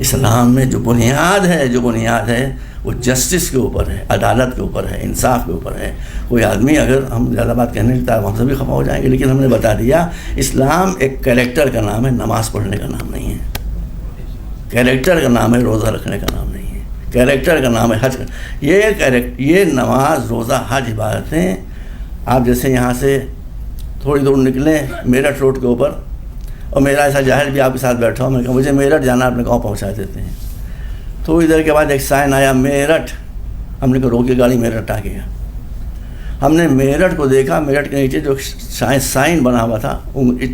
اسلام میں جو بنیاد ہے وہ جسٹس کے اوپر ہے، عدالت کے اوپر ہے، انصاف کے اوپر ہے۔ کوئی آدمی اگر ہم زیادہ بات کہنے لگتا ہے ہم سے بھی خفا ہو جائیں گے، لیکن ہم نے بتا دیا اسلام ایک کیریکٹر کا نام ہے، نماز پڑھنے کا نام نہیں ہے۔ کیریکٹر کا نام ہے روزہ رکھنے کا نام نہیں ہے، کیریکٹر کا نام ہے حج کا۔ یہ نماز، روزہ، حج عبادتیں آپ جیسے یہاں سے تھوڑی دور نکلیں میرٹھ روڈ کے اوپر، اور میرا ایسا جاہل بھی آپ کے ساتھ بیٹھا ہوں، میں نے کہا مجھے میرٹھ جانا، اپنے گاؤں پہنچا دیتے ہیں۔ تھوڑی دیر کے بعد ایک سائن آیا میرٹھ، ہم نے کہا روکے گاڑی، میرٹھ آ گیا۔ ہم نے میرٹھ کو دیکھا، میرٹھ کے نیچے جو سائن بنا ہوا تھا،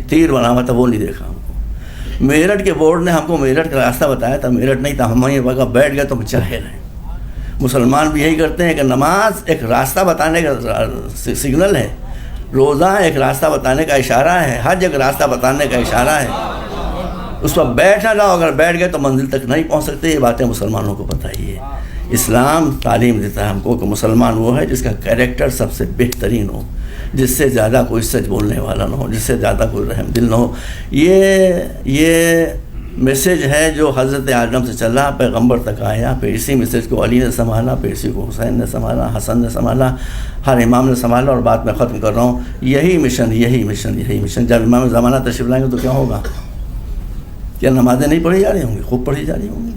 تیر بنا ہوا تھا، وہ نہیں دیکھا ہم کو۔ میرٹھ کے بورڈ نے ہم کو میرٹھ کا راستہ بتایا تھا، میرٹھ نہیں تھا۔ ہم یہ وقت بیٹھ گئے تو ہم چل رہے۔ مسلمان بھی یہی کرتے ہیں کہ نماز ایک راستہ بتانے کا سگنل ہے، روزہ ایک راستہ بتانے کا اشارہ ہے، حج ایک راستہ بتانے کا اشارہ ہے۔ اس پر بیٹھ نہ جاؤ، اگر بیٹھ گئے تو منزل تک نہیں پہنچ سکتے۔ یہ باتیں مسلمانوں کو پتہ ہی ہے۔ اسلام تعلیم دیتا ہے ہم کو کہ مسلمان وہ ہے جس کا کیریکٹر سب سے بہترین ہو، جس سے زیادہ کوئی سچ بولنے والا نہ ہو، جس سے زیادہ کوئی رحم دل نہ ہو۔ یہ میسیج ہے جو حضرت آدم سے چلا، پیغمبر تک آیا، پھر اسی میسیج کو علی نے سنبھالا، پھر اسی کو حسین نے سنبھالا، حسن نے سنبھالا، ہر امام نے سنبھالا۔ اور بات میں ختم کر رہا ہوں، یہی مشن جب امام زمانہ تشریف لائیں گے تو کیا ہوگا؟ کیا نمازیں نہیں پڑھی جا رہی ہوں گی؟ خوب پڑھی جا رہی ہوں گی۔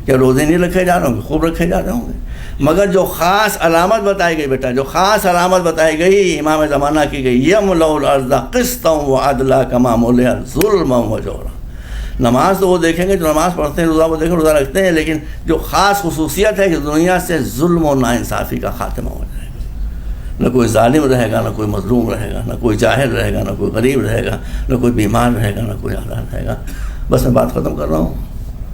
کیا روزے نہیں رکھے جا رہے ہوں گے؟ خوب رکھے جا رہے ہوں گے۔ مگر جو خاص علامت بتائی گئی بیٹا، جو خاص علامت بتائی گئی امام زمانہ کی گئی، یملأ الارض قسطا وعدلا کما ملئ ظلما وجورا۔ نماز تو وہ دیکھیں گے جو نماز پڑھتے ہیں، روزہ وہ دیکھیں روزہ رکھتے ہیں، لیکن جو خاص خصوصیت ہے کہ دنیا سے ظلم و ناانصافی کا خاتمہ ہو جائے گا۔ نہ کوئی ظالم رہے گا، نہ کوئی مظلوم رہے گا، نہ کوئی جاہل رہے گا، نہ کوئی غریب رہے گا، نہ کوئی بیمار رہے گا، نہ کوئی آزاد رہے گا۔ بس میں بات ختم کر رہا ہوں۔